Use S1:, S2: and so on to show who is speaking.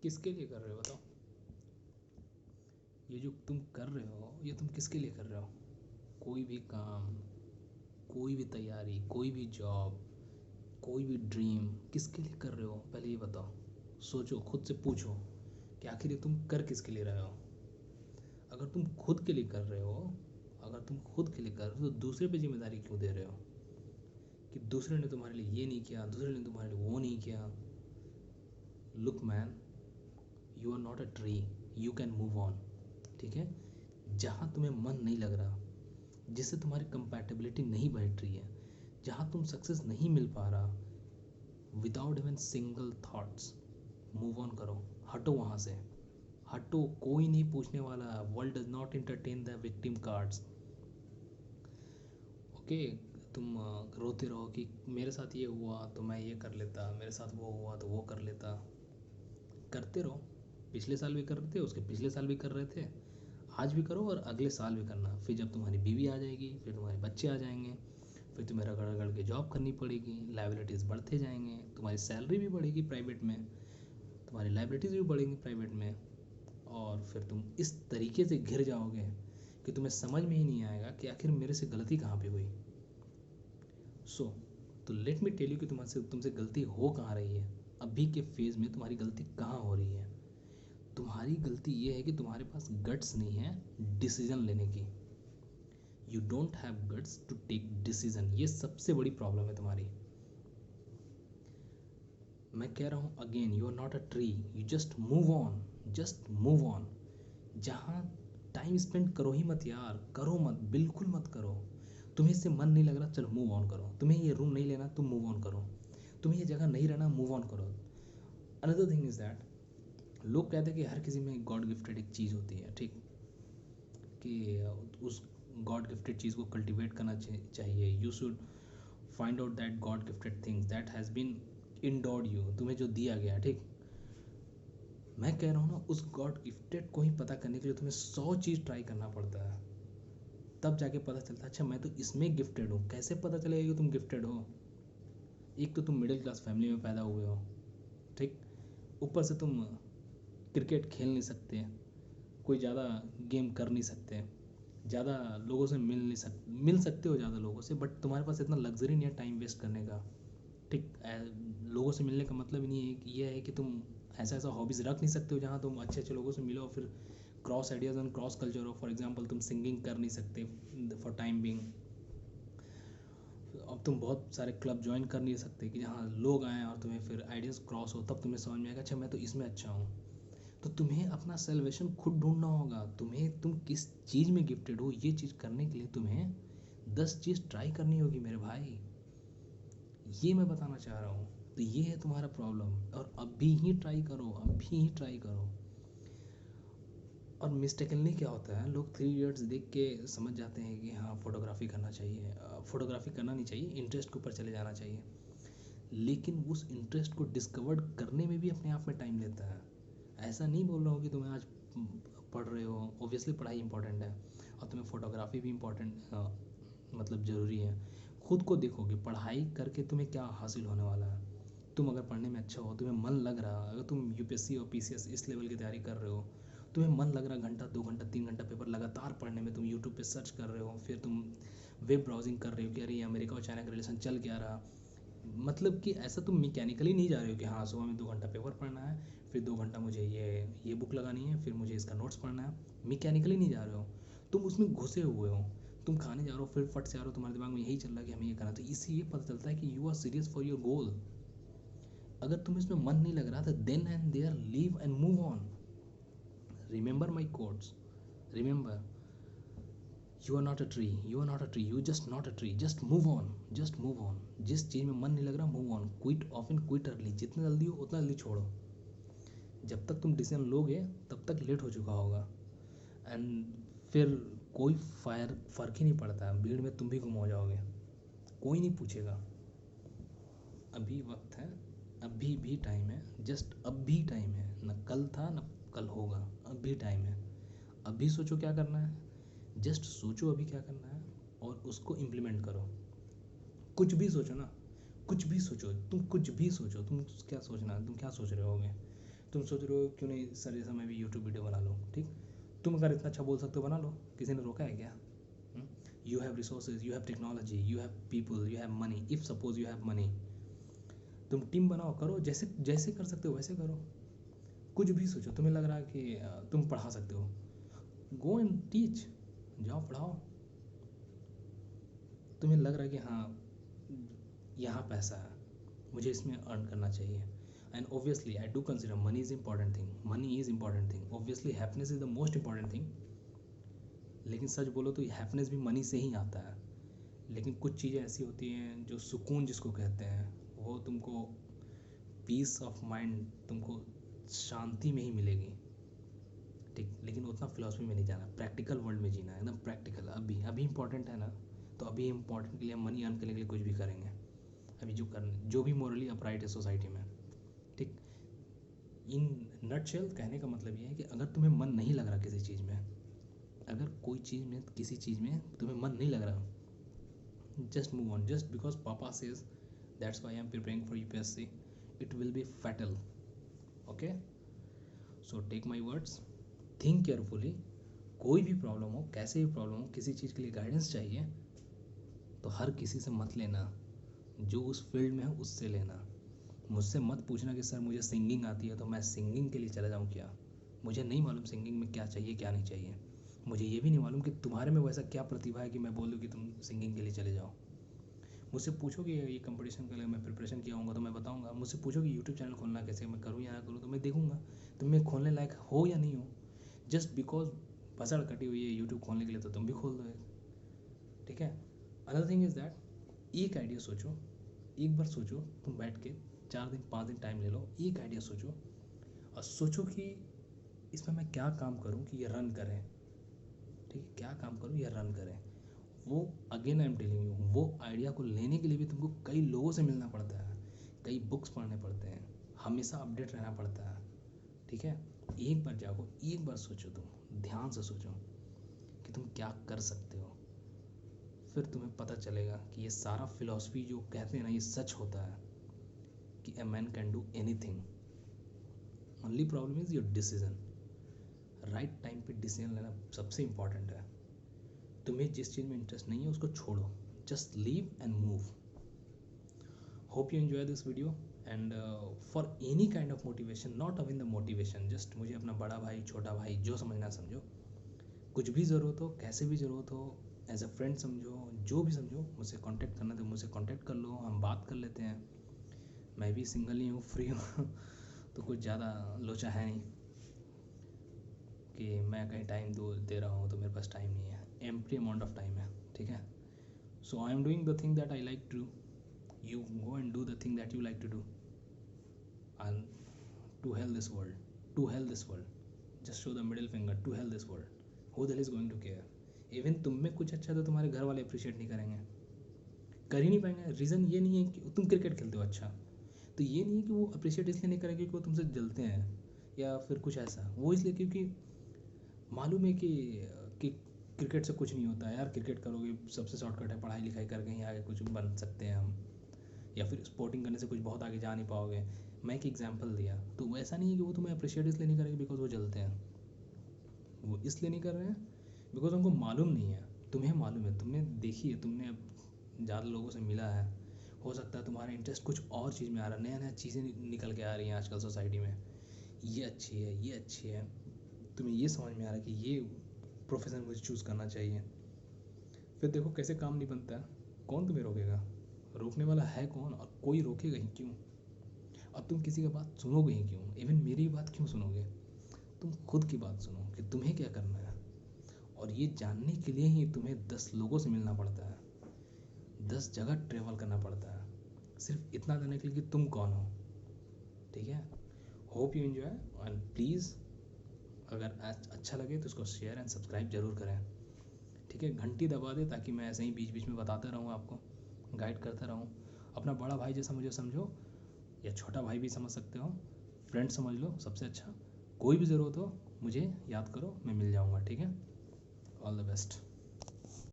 S1: किसके लिए कर रहे हो बताओ? ये जो तुम कर रहे हो ये तुम किसके लिए कर रहे हो? कोई भी काम, कोई भी तैयारी, कोई भी जॉब, कोई भी ड्रीम किसके लिए कर रहे हो? पहले ये बताओ। सोचो, खुद से पूछो कि आखिर ये तुम कर किसके लिए रहे हो। अगर तुम खुद के लिए कर रहे हो, अगर तुम खुद के लिए कर रहे हो तो दूसरे पे जिम्मेदारी क्यों दे रहे हो कि दूसरे ने तुम्हारे लिए ये नहीं किया, दूसरे ने तुम्हारे लिए वो नहीं किया? Look man, you are not a tree, you can move on. ठीक है? जहाँ तुम्हें मन नहीं लग रहा, जिससे तुम्हारी कंपैटिबिलिटी नहीं बैठ रही है, जहाँ तुम सक्सेस नहीं मिल पा रहा, without even single thoughts, move on करो। हटो वहाँ से, हटो। कोई नहीं पूछने वाला। World does not entertain the victim cards. Okay? तुम रोते रहो कि मेरे साथ ये हुआ तो मैं ये कर लेता, मेरे साथ वो हुआ तो वो कर लेता। करते रहो। पिछले साल भी कर रहे थे, उसके पिछले साल भी कर रहे थे, आज भी करो और अगले साल भी करना। फिर जब तुम्हारी बीवी आ जाएगी, फिर तुम्हारे बच्चे आ जाएंगे, फिर तुम्हें रगड़ रगड़ के जॉब करनी पड़ेगी, लाइबिलिटीज़ बढ़ते जाएंगे, तुम्हारी सैलरी भी बढ़ेगी प्राइवेट में, तुम्हारी लाइबिलिटीज़ भी बढ़ेंगी प्राइवेट में, और फिर तुम इस तरीके से घिर जाओगे कि तुम्हें समझ में ही नहीं आएगा कि आखिर मेरे से गलती कहाँ पे हुई। सो तो लेट मी टेल यू कि तुमसे गलती हो कहाँ रही है। अभी के फेज़ में तुम्हारी गलती कहाँ हो रही है? तुम्हारी गलती ये है कि तुम्हारे पास गट्स नहीं है डिसीजन लेने की। You don't have guts to take decision. ये सबसे बड़ी प्रॉब्लम है तुम्हारी। मैं कह रहा हूँ again, you are not a tree, you just move on, just move on. जहाँ टाइम स्पेंड करो ही मत यार, करो मत, बिल्कुल मत करो। तुम्हें इससे मन नहीं लग रहा, चलो मूव ऑन करो। तुम्हें ये रूम नहीं लेना, तुम मूव ऑन करो। तुम्हें ये जगह नहीं रहना, मूव ऑन करो। अनदर थिंग इज़ दैट, लोग कहते हैं कि हर किसी में गॉड गिफ्टेड एक चीज़ होती है, ठीक, कि उस गॉड गिफ्टेड चीज़ को कल्टिवेट करना चाहिए। You should find out that God gifted things that has been endowed you, तुम्हें जो दिया गया, ठीक। मैं कह रहा हूँ ना, उस गॉड गिफ्टेड को ही पता करने के लिए तुम्हें 100 चीज़ ट्राई करना पड़ता है, तब जाके पता चलता है अच्छा मैं तो इसमें गिफ्टेड हूँ। कैसे पता चलेगा कि तुम गिफ्टेड हो? एक तो तुम मिडिल क्लास फैमिली में पैदा हुए हो, ठीक, ऊपर से तुम क्रिकेट खेल नहीं सकते, कोई ज़्यादा गेम कर नहीं सकते, ज़्यादा लोगों से मिल सकते हो ज़्यादा लोगों से, बट तुम्हारे पास इतना लग्जरी नहीं है टाइम वेस्ट करने का, ठीक। लोगों से मिलने का मतलब ही नहीं है कि ये है कि तुम ऐसा ऐसा हॉबीज़ रख नहीं सकते हो जहाँ तुम अच्छे अच्छे लोगों से मिलो, फिर cross ideas and cross culture हो। फॉर एग्जांपल तुम सिंगिंग कर नहीं सकते फॉर टाइम बिंग, अब तुम बहुत सारे क्लब ज्वाइन कर नहीं सकते कि जहाँ लोग आएँ और तुम्हें फिर आइडियाज़ क्रॉस हो, तब तुम्हें समझ में आएगा अच्छा मैं तो इसमें अच्छा हूँ। तो तुम्हें अपना सेल्वेशन खुद ढूंढना होगा। तुम्हें, तुम किस चीज़ में गिफ्टेड हो, ये चीज़ करने के लिए तुम्हें 10 चीज़ ट्राई करनी होगी मेरे भाई। ये मैं बताना चाह रहा हूँ। तो ये है तुम्हारा प्रॉब्लम, और अभी ही ट्राई करो, अभी ही ट्राई करो। और मिस्टेकनली क्या होता है, लोग 3 इडियट्स देख के समझ जाते हैं कि हाँ फोटोग्राफी करना चाहिए। फोटोग्राफी करना नहीं चाहिए, इंटरेस्ट के ऊपर चले जाना चाहिए। लेकिन उस इंटरेस्ट को डिस्कवर करने में भी अपने आप में टाइम लेता है। ऐसा नहीं बोल रहा हूँ कि तुम्हें आज पढ़ रहे हो, ओबियसली पढ़ाई इंपॉर्टेंट है, और तुम्हें फोटोग्राफी भी इम्पॉर्टेंट, मतलब ज़रूरी है। खुद को देखो कि पढ़ाई करके तुम्हें क्या हासिल होने वाला है। तुम अगर पढ़ने में अच्छा हो, तुम्हें मन लग रहा, अगर तुम यूपीएससी और पीसीएस इस लेवल की तैयारी कर रहे हो, तुम्हें मन लग रहा, घंटा 2 घंटा 3 घंटा पेपर लगातार पढ़ने में, तुम यूट्यूब पे सर्च कर रहे हो, फिर तुम वेब ब्राउजिंग कर रहे हो कि अरे अमेरिका और चाइना का रिलेशन चल क्या रहा, मतलब कि ऐसा तुम मैकेनिकली नहीं जा रहे हो कि हाँ सुबह में 2 घंटा पेपर पढ़ना है, फिर 2 घंटा मुझे ये बुक लगानी है, फिर मुझे इसका नोट्स पढ़ना है। मैकेनिकली नहीं जा रहे हो, तुम उसमें घुसे हुए हो। तुम खाने जा रहे हो, फिर फट से आ रहे हो, तुम्हारे दिमाग में यही चल रहा है कि हमें ये करना। तो इससे ये पता चलता है कि you are serious for your goal. अगर तुम इसमें मन नहीं लग रहा था, then and there leave and move on. Remember my quotes, remember, you are not a tree, you are not a tree, you just not a tree, just move on, just move on. जिस चीज़ में मन नहीं लग रहा, move on. Quit often, quit early. जितना जल्दी हो उतना जल्दी छोड़ो। जब तक तुम डिसीजन लोगे तब तक लेट हो चुका होगा, एंड फिर कोई फ़र्क ही नहीं पड़ता, भीड़ में तुम भी गुम हो जाओगे, कोई नहीं पूछेगा। अभी वक्त है, अभी भी टाइम है, जस्ट अब भी टाइम है। न कल था न कल होगा, अब भी टाइम है। अभी सोचो क्या करना है, जस्ट सोचो अभी क्या करना है, और उसको इम्प्लीमेंट करो। कुछ भी सोचो ना, कुछ भी सोचो, तुम कुछ भी सोचो, तुम क्या सोचना, तुम क्या सोच रहे होगे। तुम सोच रहे हो क्यों नहीं सर जैसा मैं भी यूट्यूब वीडियो बना लूँ, ठीक, तुम अगर इतना अच्छा बोल सकते हो बना लो, किसी ने रोका है क्या? You have resources, you have technology, you have people, you have money, if suppose you have money, तुम टीम बनाओ, करो, जैसे जैसे कर सकते हो वैसे करो। कुछ भी सोचो, तुम्हें लग रहा है कि तुम पढ़ा सकते हो, गो एंड टीच, जाओ पढ़ाओ। तुम्हें लग रहा है कि हाँ यहाँ पैसा है, मुझे इसमें अर्न करना चाहिए, and obviously I do consider money is important thing, money is important thing, obviously happiness is the most important thing. लेकिन सच बोलो तो हैप्पीनेस भी मनी से ही आता है। लेकिन कुछ चीज़ें ऐसी होती हैं जो सुकून जिसको कहते हैं, वो तुमको पीस ऑफ माइंड, तुमको शांति में ही मिलेगी, ठीक। लेकिन उतना फिलॉसफी में नहीं जाना, प्रैक्टिकल वर्ल्ड में जीना है, एकदम प्रैक्टिकल। अभी अभी इंपॉर्टेंट है ना, तो अभी इंपॉर्टेंट के लिए हम मनी अर्न करने के लिए कुछ भी करेंगे, अभी जो भी मोरली अपराइट है सोसाइटी में, ठीक। इन नटशेल कहने का मतलब ये है कि अगर तुम्हें मन नहीं लग रहा किसी चीज़ में, अगर कोई चीज़ में, किसी चीज़ में तुम्हें मन नहीं लग रहा, just move on. Just because papa says that's why I'm preparing for UPSC, it will be fatal. Okay, so take my words, think carefully. कोई भी प्रॉब्लम हो, कैसे भी प्रॉब्लम हो, किसी चीज़ के लिए गाइडेंस चाहिए तो हर किसी से मत लेना, जो उस फील्ड में है उससे लेना। मुझसे मत पूछना कि सर मुझे सिंगिंग आती है तो मैं सिंगिंग के लिए चला जाऊँ क्या, मुझे नहीं मालूम सिंगिंग में क्या चाहिए क्या नहीं चाहिए। मुझे ये भी नहीं मालूम कि तुम्हारे में वैसा क्या प्रतिभा है कि मैं बोल दूँ कि तुम सिंगिंग के लिए चले जाओ। मुझसे पूछो कि ये कंपटीशन के लिए मैं प्रिपरेशन किया होऊंगा तो मैं बताऊंगा। मुझसे पूछो कि यूट्यूब चैनल खोलना कैसे, मैं करूँ या ना करूँ, तो मैं देखूंगा तुम में खोलने लायक हो या नहीं हो। जस्ट बिकॉज बसड़ कटी हुई है यूट्यूब खोलने के लिए तो तुम भी खोल दो, ठीक है। अनदर थिंग इज़ दैट एक आइडिया सोचो, एक बार सोचो, तुम बैठ के 4 दिन 5 दिन टाइम ले लो, एक आइडिया सोचो और सोचो कि इसमें मैं क्या काम करूँ कि ये रन करें, ठीक है, क्या काम करूँ ये रन करें। वो again I am telling you, वो आइडिया को लेने के लिए भी तुमको कई लोगों से मिलना पड़ता है, कई बुक्स पढ़ने पड़ते हैं, हमेशा अपडेट रहना पड़ता है, ठीक है। एक बार जाओ, एक बार सोचो, तुम ध्यान से सोचो कि तुम क्या कर सकते हो, फिर तुम्हें पता चलेगा कि ये सारा फिलॉसफी जो कहते हैं ना ये सच होता है कि a man can do anything, only problem is your decision. Right time पे डिसीजन लेना सबसे इम्पॉर्टेंट है। तुम्हें जिस चीज़ में इंटरेस्ट नहीं है उसको छोड़ो, just leave and move. Hope you enjoy this video, and for any kind of motivation, not even the motivation, just मुझे अपना बड़ा भाई छोटा भाई जो समझना समझो, कुछ भी ज़रूरत हो, कैसे भी ज़रूरत हो, एज अ फ्रेंड समझो, जो भी समझो, मुझसे कांटेक्ट करना तो मुझसे कांटेक्ट कर लो, हम बात कर लेते हैं। मैं भी सिंगल ही हूँ, फ्री हूँ तो कुछ ज़्यादा लोचा है नहीं कि मैं कहीं टाइम दे रहा हूँ तो मेरे पास टाइम नहीं है, एम्प्टी अमाउंट ऑफ टाइम है, ठीक है। So I am doing the thing that I like to do. You go and do the thing that you like to do. And to hell this world. To hell this world. Just show the middle finger. To hell this world. Who the hell is going to care? Even तुम में कुछ अच्छा तो तुम्हारे घर वाले appreciate नहीं करेंगे, कर ही नहीं पाएंगे। रीज़न ये नहीं है कि तुम क्रिकेट खेलते हो अच्छा, तो ये नहीं है कि वो अप्रिशिएट इसलिए नहीं करेंगे कि वो तुमसे जलते हैं या फिर कुछ ऐसा, वो इसलिए क्योंकि मालूम है कि क्रिकेट से कुछ नहीं होता है यार, क्रिकेट करोगे सबसे शॉर्टकट है, पढ़ाई लिखाई करके ही आगे कुछ बन सकते हैं हम, या फिर स्पोर्टिंग करने से कुछ बहुत आगे जा नहीं पाओगे। मैं एक एग्जांपल दिया, तो ऐसा नहीं है कि वो तुम्हें अप्रिशिएट इसलिए नहीं करेंगे बिकॉज वो जलते हैं, वो इसलिए नहीं कर रहे हैं बिकॉज उनको मालूम नहीं है। तुम्हें मालूम है, तुमने देखी है, तुमने ज़्यादा लोगों से मिला है, हो सकता है तुम्हारा इंटरेस्ट कुछ और चीज़ में आ रहा है, नया नया चीज़ें निकल के आ रही हैं आजकल सोसाइटी में, ये अच्छी है, ये अच्छी है, तुम्हें ये समझ में आ रहा है कि ये प्रोफेशन मुझे चूज़ करना चाहिए। फिर देखो कैसे काम नहीं बनता है, कौन तुम्हें रोकेगा, रोकने वाला है कौन, और कोई रोकेगा ही क्यों, और तुम किसी का बात सुनोगे ही क्यों, इवन मेरी बात क्यों सुनोगे, तुम खुद की बात सुनो कि तुम्हें क्या करना है। और ये जानने के लिए ही तुम्हें 10 लोगों से मिलना पड़ता है, 10 जगह ट्रेवल करना पड़ता है, सिर्फ इतना जानने के लिए कि तुम कौन हो, ठीक है। Hope you enjoy, and please अगर अच्छा लगे तो उसको शेयर एंड सब्सक्राइब जरूर करें, ठीक है। घंटी दबा दे ताकि मैं ऐसे ही बीच बीच में बताता रहूँ, आपको गाइड करता रहूँ। अपना बड़ा भाई जैसा मुझे समझो, या छोटा भाई भी समझ सकते हो, फ्रेंड समझ लो सबसे अच्छा। कोई भी ज़रूरत हो मुझे याद करो, मैं मिल जाऊँगा, ठीक है। All the best.